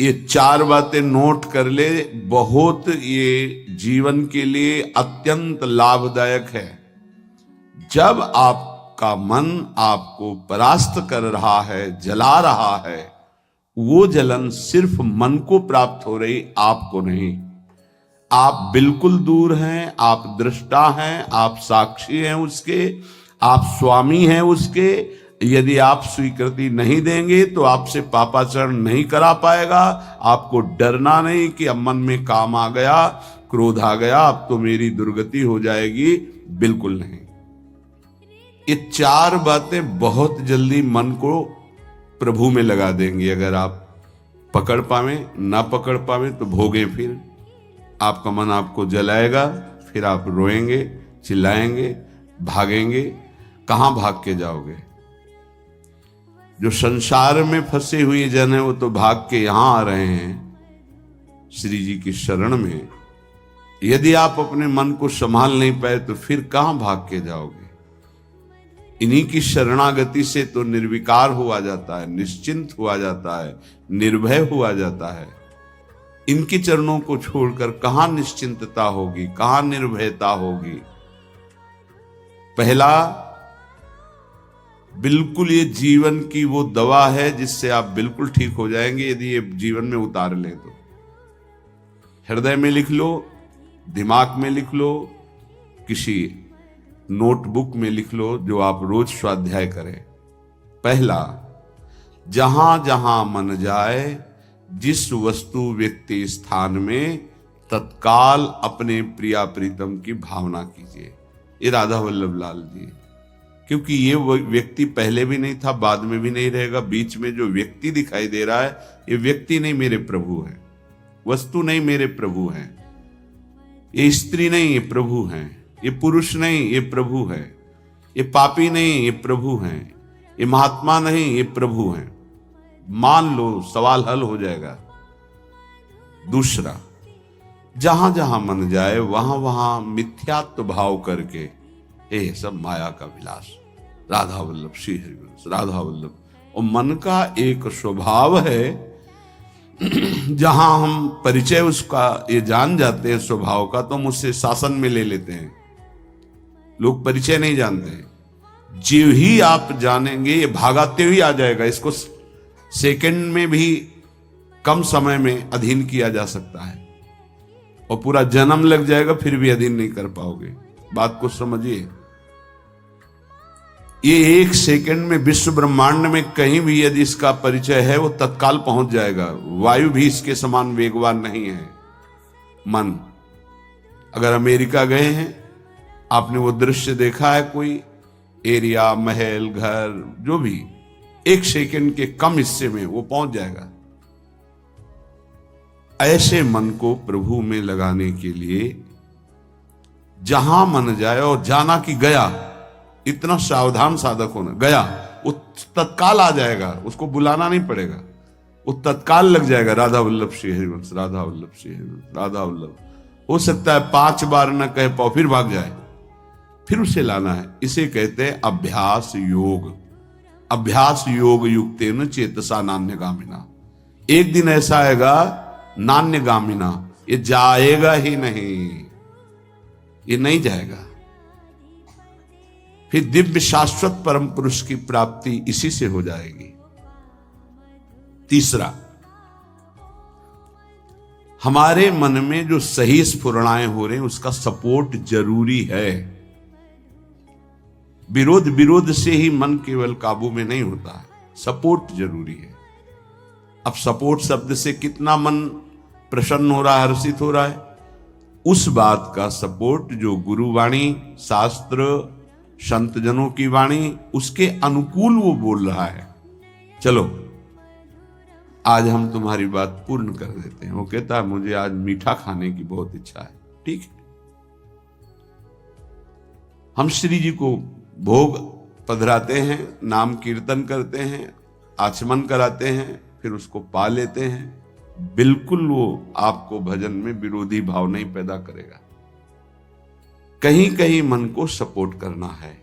ये 4 बातें नोट कर ले, बहुत ये जीवन के लिए अत्यंत लाभदायक है। जब आपका मन आपको परास्त कर रहा है, जला रहा है, वो जलन सिर्फ मन को प्राप्त हो रही, आपको नहीं। आप बिल्कुल दूर हैं, आप दृष्टा हैं, आप साक्षी हैं उसके, आप स्वामी हैं उसके। यदि आप स्वीकृति नहीं देंगे तो आपसे पापाचरण नहीं करा पाएगा। आपको डरना नहीं कि अब मन में काम आ गया, क्रोध आ गया, अब तो मेरी दुर्गति हो जाएगी, बिल्कुल नहीं। ये 4 बातें बहुत जल्दी मन को प्रभु में लगा देंगी। अगर आप पकड़ पावे, ना पकड़ पावे तो भोगे। फिर आपका मन आपको जलाएगा, फिर आप रोएंगे, चिल्लाएंगे, भागेंगे। कहां भाग के जाओगे? जो संसार में फंसे हुए जन है वो तो भाग के यहां आ रहे हैं श्री जी की शरण में। यदि आप अपने मन को संभाल नहीं पाए तो फिर कहां भाग के जाओगे? इन्हीं की शरणागति से तो निर्विकार हुआ जाता है, निश्चिंत हुआ जाता है, निर्भय हुआ जाता है। इनके चरणों को छोड़कर कहां निश्चिंतता होगी, कहां निर्भयता होगी? पहला, बिल्कुल ये जीवन की वो दवा है जिससे आप बिल्कुल ठीक हो जाएंगे यदि ये जीवन में उतार लें तो। हृदय में लिख लो, दिमाग में लिख लो, किसी नोटबुक में लिख लो, जो आप रोज स्वाध्याय करें। पहला, जहां जहां मन जाए, जिस वस्तु व्यक्ति स्थान में, तत्काल अपने प्रिया प्रीतम की भावना कीजिए। ये राधा वल्लभ लाल जी, क्योंकि ये व्यक्ति पहले भी नहीं था, बाद में भी नहीं रहेगा। बीच में जो व्यक्ति दिखाई दे रहा है, ये व्यक्ति नहीं, मेरे प्रभु है। वस्तु नहीं, मेरे प्रभु हैं। ये स्त्री नहीं, ये प्रभु हैं। ये पुरुष नहीं, ये प्रभु है। ये पापी नहीं, ये प्रभु हैं। ये महात्मा नहीं, ये प्रभु हैं। मान लो, सवाल हल हो जाएगा। दूसरा, जहां जहां मन जाए वहां वहां मिथ्यात्व भाव करके, ये सब माया का विलास। राधा वल्लभ श्री हरिवंश, राधा वल्लभ। और मन का एक स्वभाव है, जहां हम परिचय उसका ये जान जाते हैं स्वभाव का, तो हम उससे शासन में ले लेते हैं। लोग परिचय नहीं जानते हैं। जीव ही आप जानेंगे, ये भागाते हुए आ जाएगा। इसको सेकंड में भी कम समय में अधीन किया जा सकता है, और पूरा जन्म लग जाएगा फिर भी अधीन नहीं कर पाओगे। बात को समझिए। ये 1 सेकंड में विश्व ब्रह्मांड में कहीं भी यदि इसका परिचय है, वो तत्काल पहुंच जाएगा। वायु भी इसके समान वेगवान नहीं है मन। अगर अमेरिका गए हैं, आपने वो दृश्य देखा है, कोई एरिया, महल, घर, जो भी 1 सेकंड के कम हिस्से में वो पहुंच जाएगा। ऐसे मन को प्रभु में लगाने के लिए जहां मन जाए, और जाना कि गया, इतना सावधान साधक होना। गया, वो तत्काल आ जाएगा, उसको बुलाना नहीं पड़ेगा, वो तत्काल लग जाएगा। राधा वल्लभ श्री हरिवंश, राधा वल्लभ श्री हरिवंश, राधा वल्लभ। हो सकता है 5 बार न कह पाओ, फिर भाग जाए, फिर उसे लाना है। इसे कहते हैं अभ्यास योग। अभ्यास योग युक्तेन चेतसा नान्यगामिना। एक दिन ऐसा आएगा, नान्यगामिना, ये जाएगा ही नहीं, ये नहीं जाएगा। फिर दिव्य शाश्वत परम पुरुष की प्राप्ति इसी से हो जाएगी। तीसरा, हमारे मन में जो सही स्फुरणाएं हो रहे हैं उसका सपोर्ट जरूरी है। विरोध से ही मन केवल काबू में नहीं होता है, सपोर्ट जरूरी है। अब सपोर्ट शब्द से कितना मन प्रसन्न हो रहा है, हर्षित हो रहा है, उस बात का सपोर्ट जो गुरुवाणी, शास्त्र, संत जनों की वाणी, उसके अनुकूल वो बोल रहा है। चलो आज हम तुम्हारी बात पूर्ण कर देते हैं। वो कहता है मुझे आज मीठा खाने की बहुत इच्छा है। ठीक है, हम श्री जी को भोग पधराते हैं, नाम कीर्तन करते हैं, आचमन कराते हैं, फिर उसको पा लेते हैं। बिल्कुल वो आपको भजन में विरोधी भाव नहीं पैदा करेगा। कहीं कहीं मन को सपोर्ट करना है,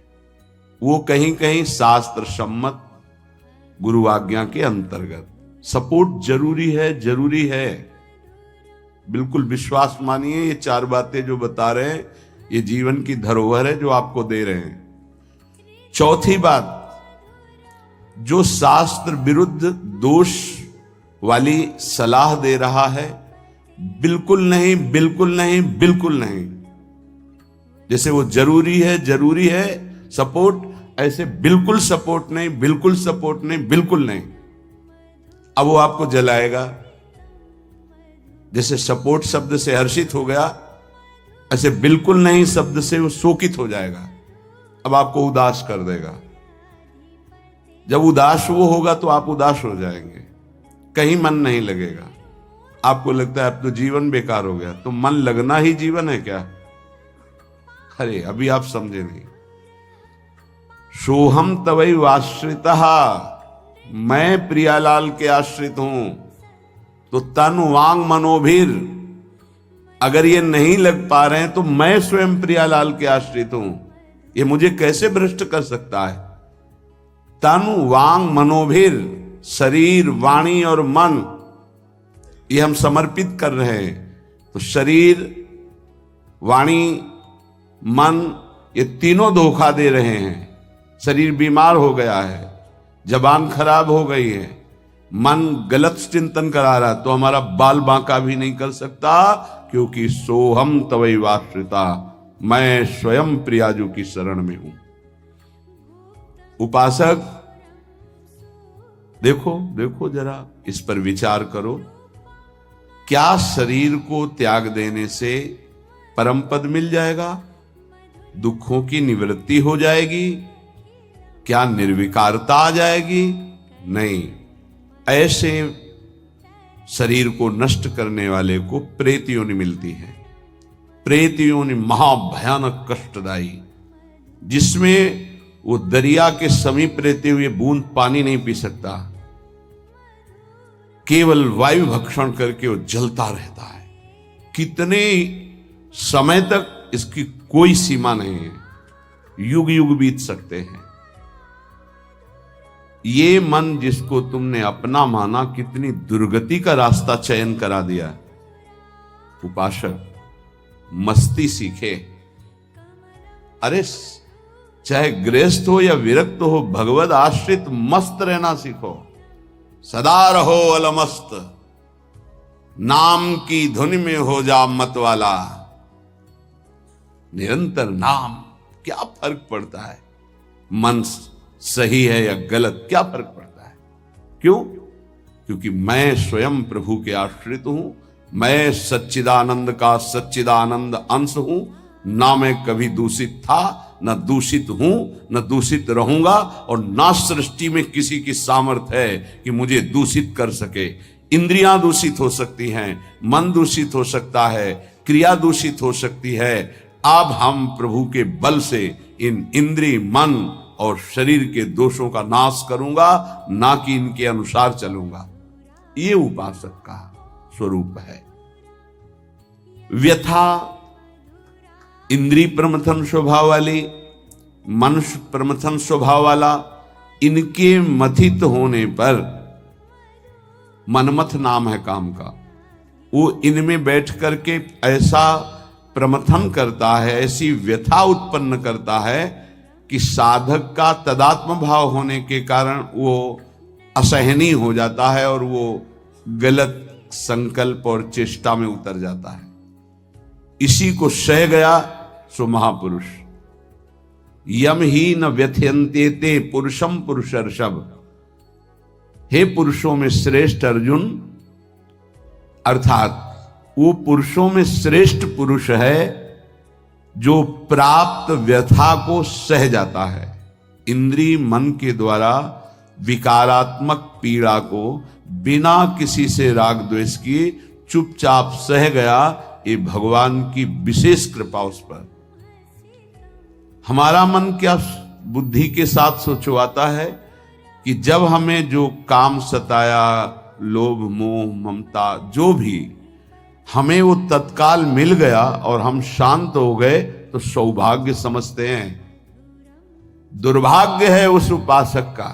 वो कहीं कहीं शास्त्र सम्मत गुरु आज्ञा के अंतर्गत। सपोर्ट जरूरी है, जरूरी है। बिल्कुल विश्वास मानिए, ये 4 बातें जो बता रहे हैं ये जीवन की धरोहर है जो आपको दे रहे हैं। चौथी बात, जो शास्त्र विरुद्ध दोष वाली सलाह दे रहा है, बिल्कुल नहीं, बिल्कुल नहीं, बिल्कुल नहीं। जैसे वो जरूरी है सपोर्ट, ऐसे बिल्कुल सपोर्ट नहीं, बिल्कुल सपोर्ट नहीं, बिल्कुल नहीं। अब वो आपको जलाएगा। जैसे सपोर्ट शब्द से हर्षित हो गया, ऐसे बिल्कुल नहीं शब्द से वो शोकित हो जाएगा। अब आपको उदास कर देगा। जब उदास वो होगा तो आप उदास हो जाएंगे, कहीं मन नहीं लगेगा। आपको लगता है अब तो जीवन बेकार हो गया। तो मन लगना ही जीवन है क्या? अरे अभी आप समझे नहीं। सोहम तवैव आश्रितः, मैं प्रियालाल के आश्रित हूं। तो तन वांग मनोभीर, अगर ये नहीं लग पा रहे हैं तो मैं स्वयं प्रियालाल के आश्रित हूं। ये मुझे कैसे भ्रष्ट कर सकता है? तन वांग मनोभीर, शरीर, वाणी और मन, ये हम समर्पित कर रहे हैं। तो शरीर, वाणी, मन, ये तीनों धोखा दे रहे हैं। शरीर बीमार हो गया है, जबान खराब हो गई है, मन गलत चिंतन करा रहा, तो हमारा बाल बांका भी नहीं कर सकता, क्योंकि सोहम तवैव आश्रिता, मैं स्वयं प्रियाजू की शरण में हूं। उपासक देखो जरा, इस पर विचार करो। क्या शरीर को त्याग देने से परम पद मिल जाएगा? दुखों की निवृत्ति हो जाएगी? क्या निर्विकारता आ जाएगी? नहीं। ऐसे शरीर को नष्ट करने वाले को प्रेत योनि मिलती है। प्रेत योनि महाभयानक कष्टदायी, जिसमें वो दरिया के समीप रहते हुए बूंद पानी नहीं पी सकता, केवल वायु भक्षण करके वो जलता रहता है। कितने समय तक इसकी कोई सीमा नहीं है, युग युग बीत सकते हैं। ये मन जिसको तुमने अपना माना, कितनी दुर्गति का रास्ता चयन करा दिया। उपासक मस्ती सीखे। अरे चाहे गृहस्थ हो या विरक्त हो, भगवद आश्रित मस्त रहना सीखो। सदा रहो अलमस्त, नाम की धुन में हो जा मत वाला। निरंतर नाम, क्या फर्क पड़ता है मन सही है या गलत, क्या फर्क पड़ता है? क्यों? क्योंकि मैं स्वयं प्रभु के आश्रित हूं। मैं सच्चिदानंद का सच्चिदानंद अंश हूं। ना मैं कभी दूषित था, न दूषित हूं, न दूषित रहूंगा, और ना सृष्टि में किसी की सामर्थ्य है कि मुझे दूषित कर सके। इंद्रियां दूषित हो सकती हैं, मन दूषित हो सकता है, क्रिया दूषित हो सकती है। अब हम प्रभु के बल से इन इंद्रिय, मन और शरीर के दोषों का नाश करूंगा, ना कि इनके अनुसार चलूंगा। ये उपासक का स्वरूप है। व्यथा इंद्रिय प्रमथन स्वभाव वाली, मनुष्य प्रमथन स्वभाव वाला, इनके मथित होने पर, मनमथ नाम है काम का, वो इनमें बैठ करके ऐसा प्रमथन करता है, ऐसी व्यथा उत्पन्न करता है कि साधक का तदात्म भाव होने के कारण वो असहनीय हो जाता है और वो गलत संकल्प और चेष्टा में उतर जाता है। इसी को सह गया सो महापुरुष। यम ही न व्यथयन्ते ते पुरुषम पुरुषर्षभ। हे पुरुषों में श्रेष्ठ अर्जुन, अर्थात वो पुरुषों में श्रेष्ठ पुरुष है जो प्राप्त व्यथा को सह जाता है। इंद्रिय मन के द्वारा विकारात्मक पीड़ा को बिना किसी से राग द्वेष किए चुपचाप सह गया। ये भगवान की विशेष कृपा उस पर। हमारा मन क्या बुद्धि के साथ सोचवाता है कि जब हमें जो काम सताया, लोभ मोह ममता जो भी, हमें वो तत्काल मिल गया और हम शांत हो गए तो सौभाग्य समझते हैं। दुर्भाग्य है उस उपासक का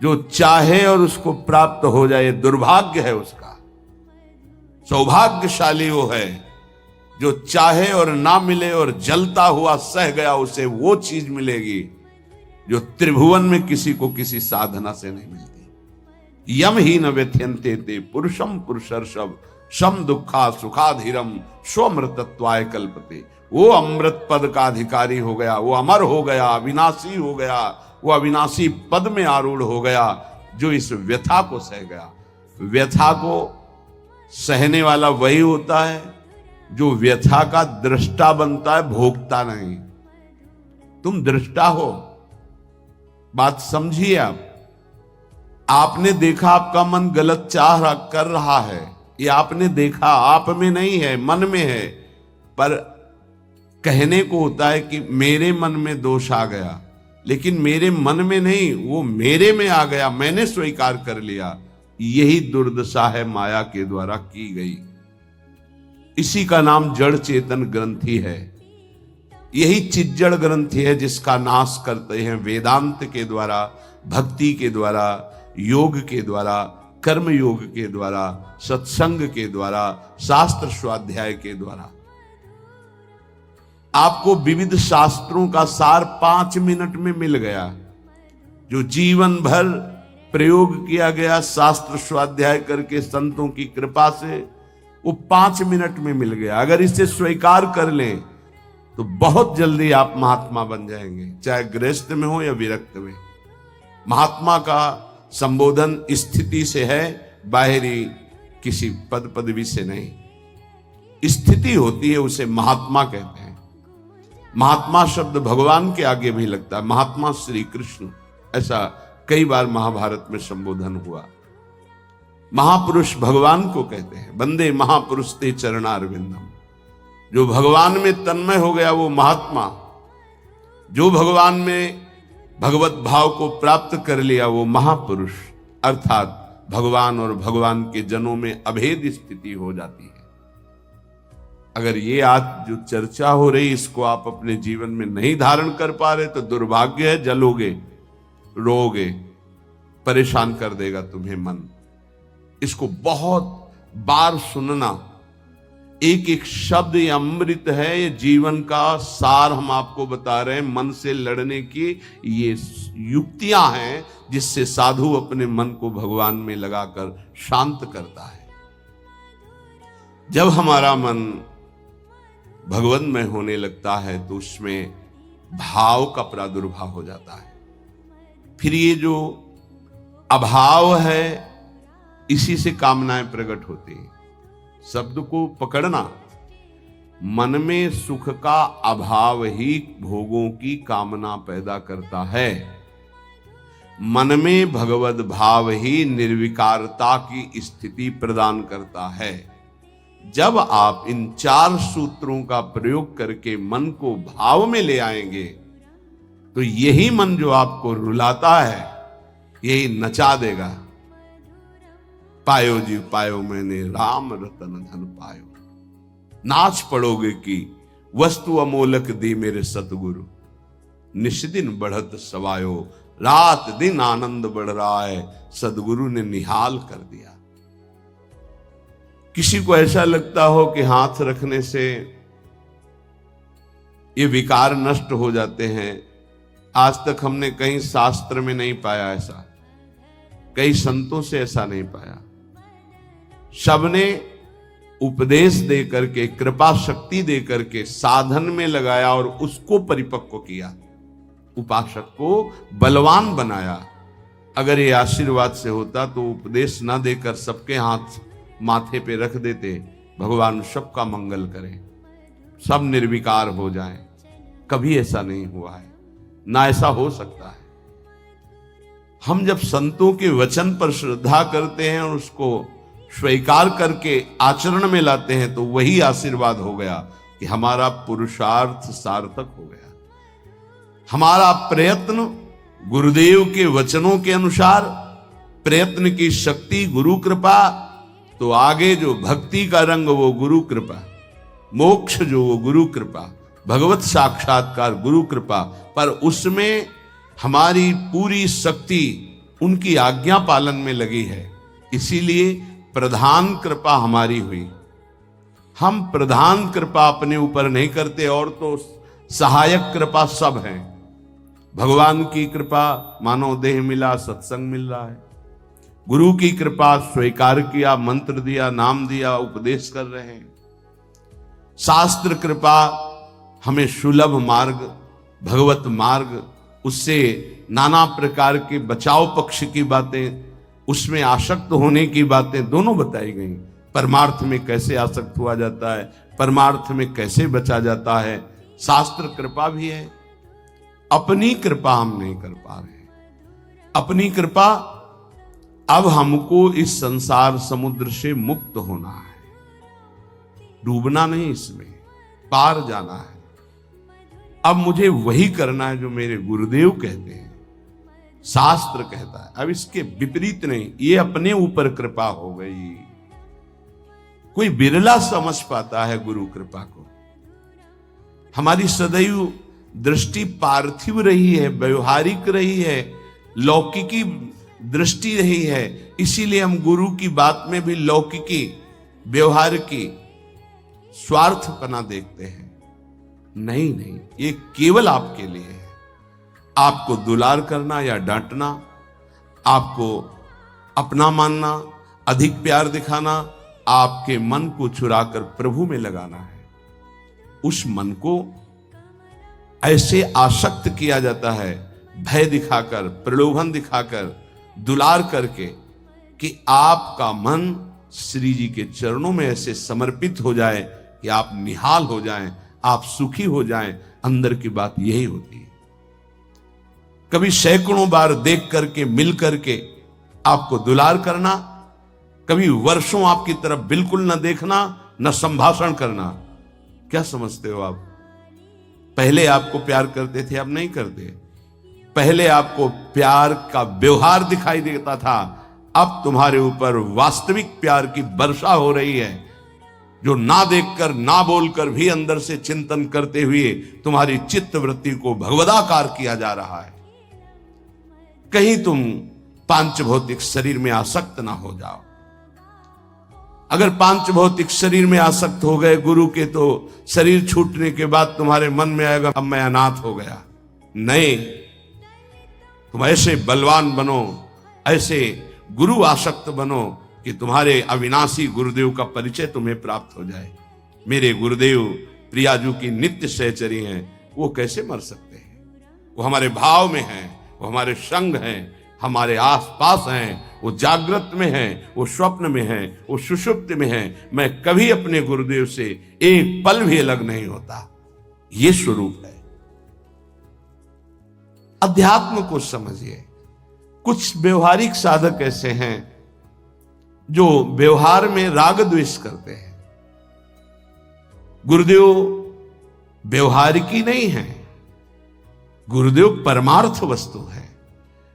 जो चाहे और उसको प्राप्त हो जाए, दुर्भाग्य है उसका। सौभाग्यशाली वो है जो चाहे और ना मिले और जलता हुआ सह गया, उसे वो चीज मिलेगी जो त्रिभुवन में किसी को किसी साधना से नहीं मिलती। यम ही न व्यथ्यन्ते ते पुरुषम पुरुषर्षभ शम दुखा सुखाधीरम स्वमृतत्वाय कल्पते। वो अमृत पद का अधिकारी हो गया, वो अमर हो गया, अविनाशी हो गया, वो अविनाशी पद में आरूढ़ हो गया जो इस व्यथा को सह गया। व्यथा को सहने वाला वही होता है जो व्यथा का दृष्टा बनता है, भोगता नहीं। तुम दृष्टा हो, बात समझिए। आपने देखा आपका मन गलत चाह कर रहा है, ये आपने देखा, आप में नहीं है, मन में है। पर कहने को होता है कि मेरे मन में दोष आ गया, लेकिन मेरे मन में नहीं, वो मेरे में आ गया, मैंने स्वीकार कर लिया। यही दुर्दशा है माया के द्वारा की गई। इसी का नाम जड़ चेतन ग्रंथि है। यही चिज्जड़ ग्रंथि है जिसका नाश करते हैं वेदांत के द्वारा, भक्ति के द्वारा, योग के द्वारा, कर्म योग के द्वारा, सत्संग के द्वारा, शास्त्र स्वाध्याय के द्वारा। आपको विविध शास्त्रों का सार 5 मिनट में मिल गया। जो जीवन भर प्रयोग किया गया शास्त्र स्वाध्याय करके संतों की कृपा से, वो 5 मिनट में मिल गया। अगर इसे स्वीकार कर लें तो बहुत जल्दी आप महात्मा बन जाएंगे, चाहे गृहस्थ में हो या विरक्त में। महात्मा का संबोधन स्थिति से है, बाहरी किसी पद पदवी से नहीं। स्थिति होती है, उसे महात्मा कहते हैं। महात्मा शब्द भगवान के आगे भी लगता है, महात्मा श्री कृष्ण, ऐसा कई बार महाभारत में संबोधन हुआ। महापुरुष भगवान को कहते हैं, वंदे महापुरुष ते चरणारविंदम। जो भगवान में तन्मय हो गया वो महात्मा, जो भगवान में भगवत भाव को प्राप्त कर लिया वो महापुरुष, अर्थात भगवान और भगवान के जनों में अभेद स्थिति हो जाती है। अगर ये आज जो चर्चा हो रही इसको आप अपने जीवन में नहीं धारण कर पा रहे तो दुर्भाग्य है, जलोगे, रोगे, परेशान कर देगा तुम्हें मन। इसको बहुत बार सुनना। एक एक शब्द ये अमृत है, ये जीवन का सार हम आपको बता रहे हैं। मन से लड़ने की ये युक्तियां हैं जिससे साधु अपने मन को भगवान में लगाकर शांत करता है। जब हमारा मन भगवान में होने लगता है तो उसमें भाव का प्रादुर्भाव हो जाता है। फिर ये जो अभाव है इसी से कामनाएं प्रकट होती हैं। शब्द को पकड़ना, मन में सुख का अभाव ही भोगों की कामना पैदा करता है। मन में भगवत भाव ही निर्विकारता की स्थिति प्रदान करता है। जब आप इन 4 सूत्रों का प्रयोग करके मन को भाव में ले आएंगे तो यही मन जो आपको रुलाता है यही नचा देगा। पायो जी पायो मैंने राम रतन धन पायो, नाच पड़ोगे कि वस्तु अमोलक दी मेरे सतगुरु, निष्दिन बढ़त सवायो, रात दिन आनंद बढ़ रहा है, सदगुरु ने निहाल कर दिया। किसी को ऐसा लगता हो कि हाथ रखने से ये विकार नष्ट हो जाते हैं, आज तक हमने कहीं शास्त्र में नहीं पाया ऐसा, कई संतों से ऐसा नहीं पाया। सबने उपदेश दे करके, कृपा शक्ति दे करके साधन में लगाया और उसको परिपक्व किया, उपासक को बलवान बनाया। अगर ये आशीर्वाद से होता तो उपदेश ना देकर सबके हाथ माथे पे रख देते, भगवान सबका मंगल करें, सब निर्विकार हो जाएं। कभी ऐसा नहीं हुआ है, ना ऐसा हो सकता है। हम जब संतों के वचन पर श्रद्धा करते हैं और उसको स्वीकार करके आचरण में लाते हैं तो वही आशीर्वाद हो गया कि हमारा पुरुषार्थ सार्थक हो गया। हमारा प्रयत्न गुरुदेव के वचनों के अनुसार, प्रयत्न की शक्ति गुरु कृपा, तो आगे जो भक्ति का रंग वो गुरु कृपा, मोक्ष जो वो गुरु कृपा, भगवत साक्षात्कार गुरु कृपा। पर उसमें हमारी पूरी शक्ति उनकी आज्ञा पालन में लगी है। इसीलिए प्रधान कृपा हमारी हुई। हम प्रधान कृपा अपने ऊपर नहीं करते, और तो सहायक कृपा सब है। भगवान की कृपा मानव देह मिला, सत्संग मिल रहा है। गुरु की कृपा स्वीकार किया, मंत्र दिया, नाम दिया, उपदेश कर रहे हैं। शास्त्र कृपा हमें सुलभ मार्ग, भगवत मार्ग, उससे नाना प्रकार के बचाव पक्ष की बातें, उसमें आसक्त होने की बातें दोनों बताई गई। परमार्थ में कैसे आसक्त हुआ जाता है, परमार्थ में कैसे बचा जाता है, शास्त्र कृपा भी है। अपनी कृपा हम नहीं कर पा रहे। अपनी कृपा, अब हमको इस संसार समुद्र से मुक्त होना है, डूबना नहीं, इसमें पार जाना है। अब मुझे वही करना है जो मेरे गुरुदेव कहते हैं, शास्त्र कहता है। अब इसके विपरीत नहीं, ये अपने ऊपर कृपा हो गई। कोई बिरला समझ पाता है गुरु कृपा को। हमारी सदैव दृष्टि पार्थिव रही है, व्यवहारिक रही है, लौकिकी दृष्टि रही है। इसीलिए हम गुरु की बात में भी लौकिकी, व्यवहार की, स्वार्थपना देखते हैं। नहीं नहीं, ये केवल आपके लिए है। आपको दुलार करना या डांटना, आपको अपना मानना, अधिक प्यार दिखाना, आपके मन को चुराकर प्रभु में लगाना है। उस मन को ऐसे आसक्त किया जाता है, भय दिखाकर, प्रलोभन दिखाकर, दुलार करके, कि आपका मन श्री जी के चरणों में ऐसे समर्पित हो जाए कि आप निहाल हो जाएं, आप सुखी हो जाएं। अंदर की बात यही होती है। कभी सैकड़ों बार देख करके, मिल करके आपको दुलार करना, कभी वर्षों आपकी तरफ बिल्कुल न देखना, न संभाषण करना। क्या समझते हो आप? पहले आपको प्यार करते थे, अब नहीं करते। पहले आपको प्यार का व्यवहार दिखाई देता था, अब तुम्हारे ऊपर वास्तविक प्यार की वर्षा हो रही है, जो ना देखकर, ना बोलकर भी अंदर से चिंतन करते हुए तुम्हारी चित्त वृत्ति को भगवदाकार किया जा रहा है। कहीं तुम पांच भौतिक शरीर में आसक्त ना हो जाओ। अगर पांच भौतिक शरीर में आसक्त हो गए गुरु के, तो शरीर छूटने के बाद तुम्हारे मन में आएगा अब मैं अनाथ हो गया। नहीं, तुम ऐसे बलवान बनो, ऐसे गुरु आसक्त बनो कि तुम्हारे अविनाशी गुरुदेव का परिचय तुम्हें प्राप्त हो जाए। मेरे गुरुदेव प्रियाजू की नित्य सहचरी हैं, वो कैसे मर सकते हैं? वो हमारे भाव में हैं, वो हमारे संग हैं, हमारे आसपास हैं, वो जागृत में हैं, वो स्वप्न में हैं, वो सुषुप्त में हैं। मैं कभी अपने गुरुदेव से एक पल भी अलग नहीं होता। ये स्वरूप है। अध्यात्म को समझिए। कुछ व्यवहारिक साधक ऐसे हैं जो व्यवहार में राग द्वेष करते हैं। गुरुदेव व्यवहारिकी नहीं है, गुरुदेव परमार्थ वस्तु है।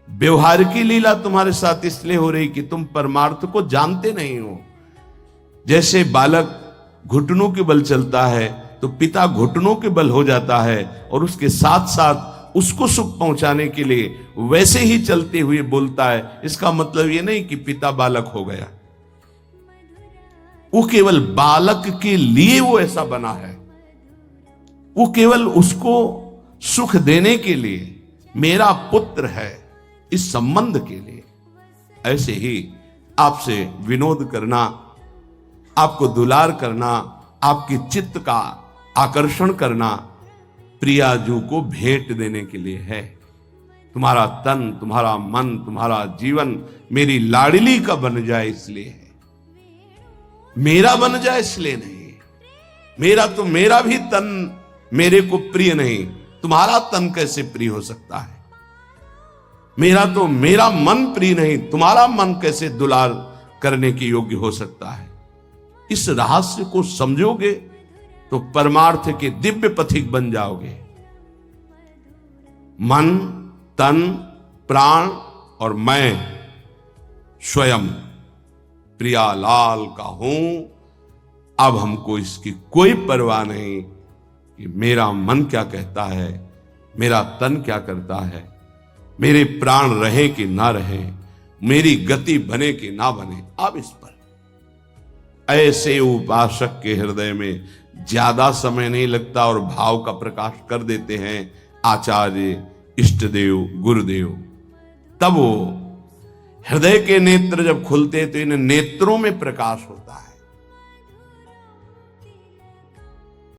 व्यवहार की लीला तुम्हारे साथ इसलिए हो रही कि तुम परमार्थ को जानते नहीं हो। जैसे बालक घुटनों के बल चलता है तो पिता घुटनों के बल हो जाता है, और उसके साथ साथ उसको सुख पहुंचाने के लिए वैसे ही चलते हुए बोलता है। इसका मतलब यह नहीं कि पिता बालक हो गया, वो केवल बालक के लिए वो ऐसा बना है। वो केवल उसको सुख देने के लिए, मेरा पुत्र है, इस संबंध के लिए। ऐसे ही आपसे विनोद करना, आपको दुलार करना, आपकी चित्त का आकर्षण करना प्रियाजू को भेंट देने के लिए है। तुम्हारा तन, तुम्हारा मन, तुम्हारा जीवन मेरी लाडली का बन जाए इसलिए है, मेरा बन जाए इसलिए नहीं। मेरा तो मेरा भी तन मेरे को प्रिय नहीं, तुम्हारा तन कैसे प्रिय हो सकता है? मेरा तो मेरा मन प्रिय नहीं, तुम्हारा मन कैसे दुलार करने के योग्य हो सकता है? इस रहस्य को समझोगे तो परमार्थ के दिव्य पथिक बन जाओगे। मन, तन, प्राण और मैं स्वयं प्रियालाल का हूं। अब हमको इसकी कोई परवाह नहीं कि मेरा मन क्या कहता है, मेरा तन क्या करता है। मेरे प्राण रहे कि ना रहे, मेरी गति बने कि ना बने, अब इस पर ऐसे उपासक के हृदय में ज्यादा समय नहीं लगता और भाव का प्रकाश कर देते हैं आचार्य, इष्टदेव, गुरुदेव। तब वो हृदय के नेत्र जब खुलते तो इन नेत्रों में प्रकाश होता है।